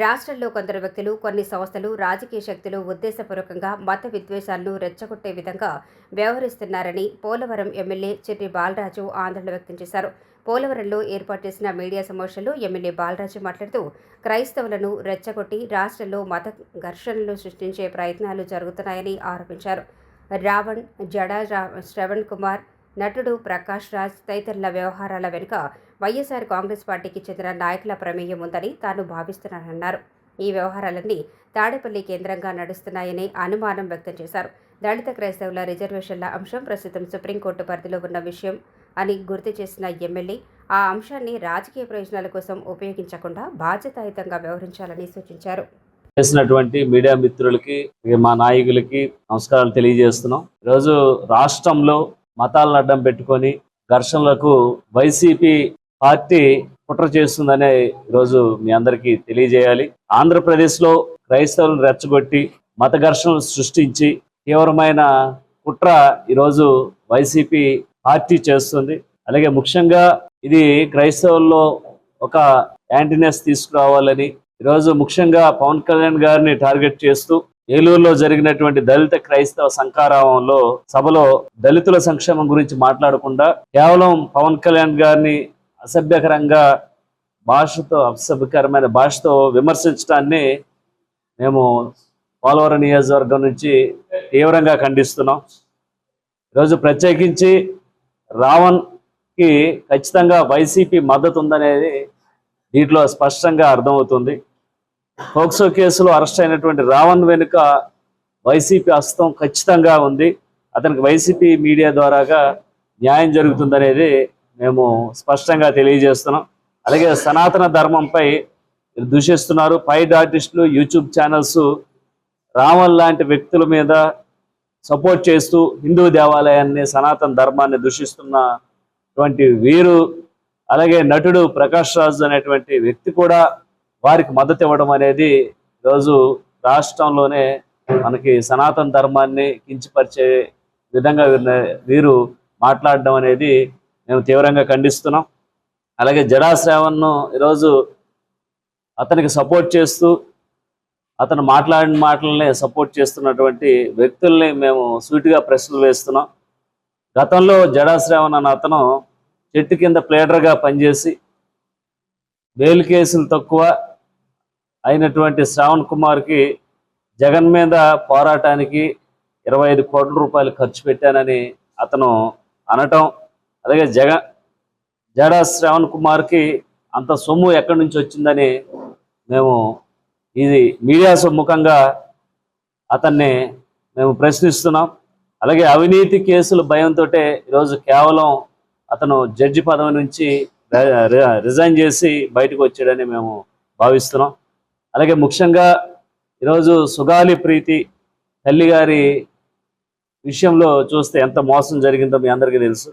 రాష్ట్రంలో కొందరు వ్యక్తులు, కొన్ని సంస్థలు, రాజకీయ శక్తులు ఉద్దేశపూర్వకంగా మత విద్వేషాలను రెచ్చగొట్టే విధంగా వ్యవహరిస్తున్నారని పోలవరం ఎమ్మెల్యే చిర్రి బాలరాజు ఆందోళన వ్యక్తం చేశారు. పోలవరంలో ఏర్పాటు చేసిన మీడియా సమావేశంలో ఎమ్మెల్యే బాలరాజు మాట్లాడుతూ, క్రైస్తవులను రెచ్చగొట్టి రాష్ట్రంలో మత ఘర్షణలు సృష్టించే ప్రయత్నాలు జరుగుతున్నాయని ఆరోపించారు. రావణ్, జడా శ్రవణ్ కుమార్, నటుడు ప్రకాష్ రాజ్ తదితరుల వ్యవహారాల వెనుక వైఎస్ఆర్ కాంగ్రెస్ పార్టీకి చెందిన నాయకుల ప్రమేయం ఉందని తాను భావిస్తున్నానన్నారు. ఈ వ్యవహారాలన్నీ తాడేపల్లి కేంద్రంగా నడుస్తున్నాయని అనుమానం వ్యక్తం చేశారు. దళిత క్రైస్తవుల రిజర్వేషన్ల అంశం ప్రస్తుతం సుప్రీంకోర్టు పరిధిలో ఉన్న విషయం అని గుర్తు చేసిన ఎమ్మెల్యే ఆ అంశాన్ని రాజకీయ ప్రయోజనాల కోసం ఉపయోగించకుండా బాధ్యతాయుతంగా వ్యవహరించాలని సూచించారు. చేసినటువంటి మీడియా మిత్రులకి, మా నాయకులకి నమస్కారాలు తెలియజేస్తున్నాం. ఈరోజు రాష్ట్రంలో మతాలను అడ్డం పెట్టుకొని ఘర్షణలకు వైసీపీ పార్టీ కుట్ర చేస్తుందనే ఈరోజు మీ అందరికీ తెలియజేయాలి. ఆంధ్రప్రదేశ్లో క్రైస్తవులను రెచ్చగొట్టి మత ఘర్షణలు సృష్టించి తీవ్రమైన కుట్ర ఈరోజు వైసీపీ పార్టీ చేస్తుంది. అలాగే ముఖ్యంగా ఇది క్రైస్తవుల్లో ఒక యాంటీనెస్ తీసుకురావాలని ఈరోజు ముఖ్యంగా పవన్ కళ్యాణ్ గారిని టార్గెట్ చేస్తూ ఏలూరులో జరిగినటువంటి దళిత క్రైస్తవ సంకారామంలో సభలో దళితుల సంక్షేమం గురించి మాట్లాడకుండా కేవలం పవన్ కళ్యాణ్ గారిని అసభ్యకరమైన భాషతో విమర్శించడాన్ని మేము పోలవరం నియోజకవర్గం నుంచి తీవ్రంగా ఖండిస్తున్నాం. ఈరోజు ప్రత్యేకించి రావణ్కి ఖచ్చితంగా వైసీపీ మద్దతు ఉందనేది దీంట్లో స్పష్టంగా అర్థమవుతుంది. పోక్సో కేసులో అరెస్ట్ అయినటువంటి రావణ్ వెనుక వైసీపీ హస్తం ఖచ్చితంగా ఉంది. అతనికి వైసీపీ మీడియా ద్వారాగా న్యాయం జరుగుతుందనేది మేము స్పష్టంగా తెలియజేస్తున్నాం. అలాగే సనాతన ధర్మంపై దూషిస్తున్నారు. పైడ్ ఆర్టిస్టులు, యూట్యూబ్ ఛానల్స్ రావణ్ లాంటి వ్యక్తుల మీద సపోర్ట్ చేస్తూ హిందూ దేవాలయాన్ని, సనాతన ధర్మాన్ని దూషిస్తున్నటువంటి వీరు, అలాగే నటుడు ప్రకాష్ రాజ్ అనేటువంటి వ్యక్తి కూడా వారికి మద్దతు ఇవ్వడం అనేది ఈరోజు రాష్ట్రంలోనే మనకి సనాతన ధర్మాన్ని కించపరిచే విధంగా వీరు మాట్లాడడం అనేది మేము తీవ్రంగా ఖండిస్తున్నాం. అలాగే జడా శ్రావణ్ను ఈరోజు అతనికి సపోర్ట్ చేస్తూ అతను మాట్లాడిన మాటలనే సపోర్ట్ చేస్తున్నటువంటి వ్యక్తుల్ని మేము సూటిగా ప్రశ్నలు వేస్తున్నాం. గతంలో జడా శ్రావణ్ అన్న అతను చెట్టు కింద ప్లేడర్గా పనిచేసి బెయిల్ కేసులు తక్కువ అయినటువంటి శ్రావణ్ కుమార్కి జగన్ మీద పోరాటానికి 25 కోట్ల రూపాయలు ఖర్చు పెట్టానని అతను అనటం, అలాగే జడా శ్రావణ్ కుమార్కి అంత సొమ్ము ఎక్కడి నుంచి వచ్చిందని మేము ఇది మీడియా సమ్ముఖంగా అతన్ని మేము ప్రశ్నిస్తున్నాం. అలాగే అవినీతి కేసుల భయంతో ఈరోజు కేవలం అతను జడ్జి పదవి నుంచి రిజైన్ చేసి బయటకు వచ్చాడని మేము భావిస్తున్నాం. అలాగే ముఖ్యంగా ఈరోజు సుగాలి ప్రీతి తల్లిగారి విషయంలో చూస్తే ఎంత మోసం జరిగిందో మీ అందరికీ తెలుసు.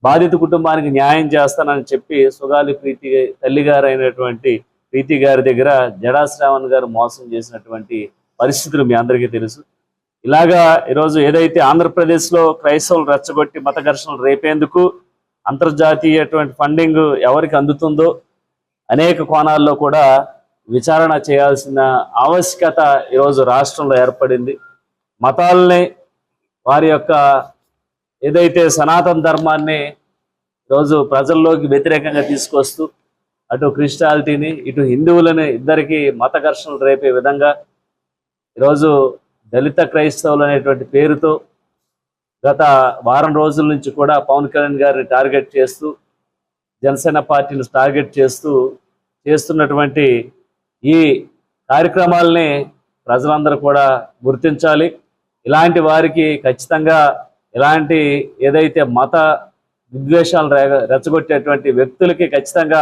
బాధిత కుటుంబానికి న్యాయం చేస్తానని చెప్పి సుగాలి ప్రీతి తల్లిగారు అయినటువంటి ప్రీతి గారి దగ్గర జడా శ్రావణ్ గారు మోసం చేసినటువంటి పరిస్థితులు మీ అందరికీ తెలుసు. ఇలాగా ఈరోజు ఏదైతే ఆంధ్రప్రదేశ్లో క్రైస్తవులు రెచ్చగొట్టి మత ఘర్షణలు రేపేందుకు అంతర్జాతీయటువంటి ఫండింగ్ ఎవరికి అందుతుందో అనేక కోణాల్లో కూడా విచారణ చేయాల్సిన ఆవశ్యకత ఈరోజు రాష్ట్రంలో ఏర్పడింది. మతాలని, వారి యొక్క ఏదైతే సనాతన ధర్మాన్ని ఈరోజు ప్రజల్లోకి వ్యతిరేకంగా తీసుకొస్తూ అటు క్రిస్టియానిటీని, ఇటు హిందువులని ఇద్దరికి మత ఘర్షణలు రేపే విధంగా ఈరోజు దళిత క్రైస్తవులు అనేటువంటి పేరుతో గత వారం రోజుల నుంచి కూడా పవన్ కళ్యాణ్ గారిని టార్గెట్ చేస్తూ, జనసేన పార్టీని టార్గెట్ చేస్తున్నటువంటి ఈ కార్యక్రమాలని ప్రజలందరూ కూడా గుర్తించాలి. ఇలాంటి వారికి ఖచ్చితంగా ఇలాంటి ఏదైతే మత విద్వేషాలు రెచ్చగొట్టేటువంటి వ్యక్తులకి ఖచ్చితంగా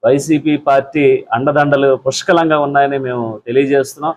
వైసీపీ పార్టీ అండదండలు పుష్కలంగా ఉన్నాయని మేము తెలియజేస్తున్నాం.